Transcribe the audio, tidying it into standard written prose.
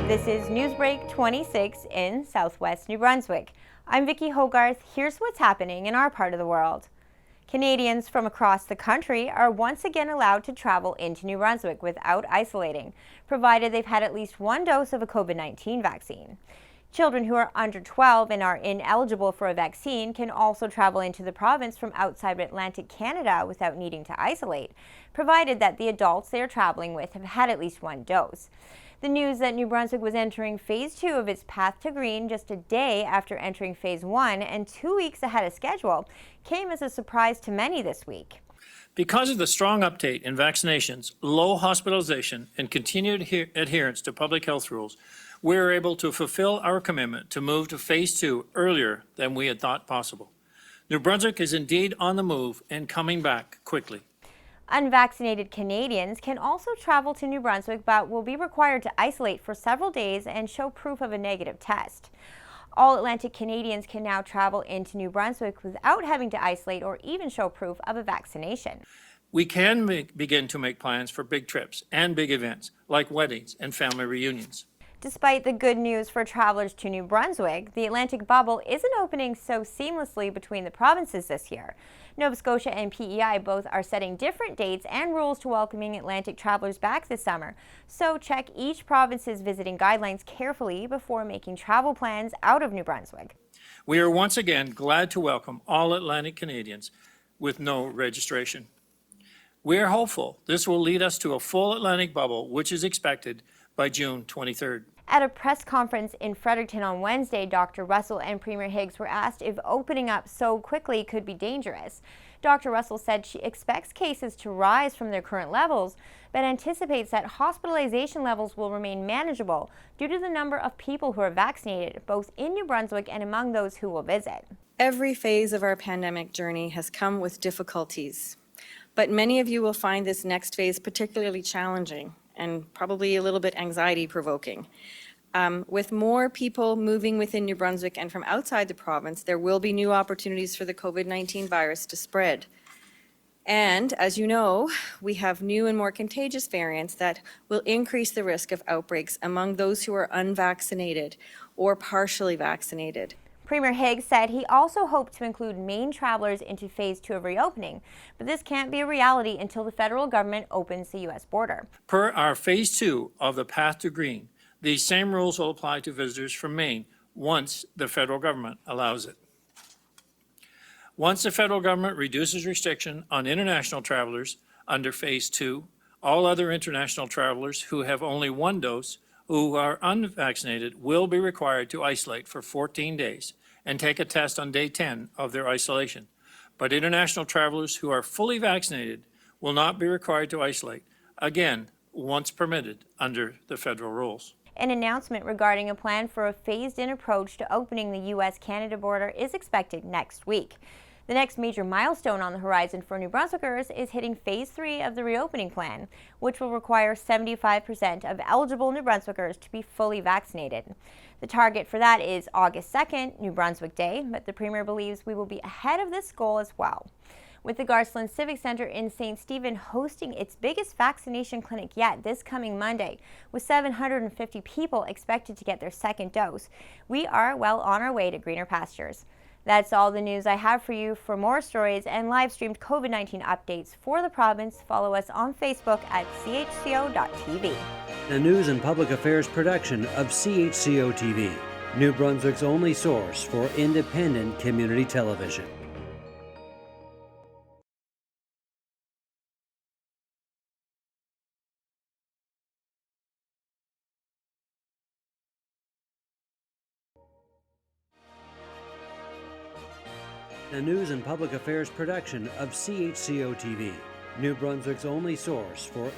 This is NewsBreak26 in Southwest New Brunswick. I'm Vicki Hogarth. Here's what's happening in our part of the world. Canadians from across the country are once again allowed to travel into New Brunswick without isolating, provided they've had at least one dose of a COVID-19 vaccine. Children who are under 12 and are ineligible for a vaccine can also travel into the province from outside Atlantic Canada without needing to isolate, provided that the adults they are traveling with have had at least one dose. The news that New Brunswick was entering Phase 2 of its Path to Green just a day after entering Phase 1 and 2 weeks ahead of schedule came as a surprise to many this week. Because of the strong uptake in vaccinations, low hospitalization, and continued adherence to public health rules, we are able to fulfill our commitment to move to Phase 2 earlier than we had thought possible. New Brunswick is indeed on the move and coming back quickly. Unvaccinated Canadians can also travel to New Brunswick but will be required to isolate for several days and show proof of a negative test. All Atlantic Canadians can now travel into New Brunswick without having to isolate or even show proof of a vaccination. We can begin to make plans for big trips and big events like weddings and family reunions. Despite the good news for travelers to New Brunswick, the Atlantic bubble isn't opening so seamlessly between the provinces this year. Nova Scotia and PEI both are setting different dates and rules to welcoming Atlantic travelers back this summer. So check each province's visiting guidelines carefully before making travel plans out of New Brunswick. We are once again glad to welcome all Atlantic Canadians with no registration. We are hopeful this will lead us to a full Atlantic bubble, which is expected by June 23rd. At a press conference in Fredericton on Wednesday, Dr. Russell and Premier Higgs were asked if opening up so quickly could be dangerous. Dr. Russell said she expects cases to rise from their current levels, but anticipates that hospitalization levels will remain manageable due to the number of people who are vaccinated, both in New Brunswick and among those who will visit. Every phase of our pandemic journey has come with difficulties, but many of you will find this next phase particularly challenging and probably a little bit anxiety-provoking. With more people moving within New Brunswick and from outside the province, there will be new opportunities for the COVID-19 virus to spread. And as you know, we have new and more contagious variants that will increase the risk of outbreaks among those who are unvaccinated or partially vaccinated. Premier Higgs said he also hoped to include Maine travelers into Phase 2 of reopening, but this can't be a reality until the federal government opens the U.S. border. Per our Phase 2 of the Path to Green, these same rules will apply to visitors from Maine once the federal government allows it. Once the federal government reduces restriction on international travelers under Phase 2, all other international travelers who have only one dose who are unvaccinated will be required to isolate for 14 days and take a test on day 10 of their isolation. But international travelers who are fully vaccinated will not be required to isolate, again, once permitted under the federal rules. An announcement regarding a plan for a phased-in approach to opening the U.S.-Canada border is expected next week. The next major milestone on the horizon for New Brunswickers is hitting Phase 3 of the reopening plan, which will require 75% of eligible New Brunswickers to be fully vaccinated. The target for that is August 2nd, New Brunswick Day, but the Premier believes we will be ahead of this goal as well. With the Garceland Civic Centre in St. Stephen hosting its biggest vaccination clinic yet this coming Monday, with 750 people expected to get their second dose, we are well on our way to greener pastures. That's all the news I have for you. For more stories and live-streamed COVID-19 updates for the province, follow us on Facebook at CHCO-TV. A news and public affairs production of CHCO-TV, New Brunswick's only source for independent community television. A news and public affairs production of CHCO-TV, New Brunswick's only source for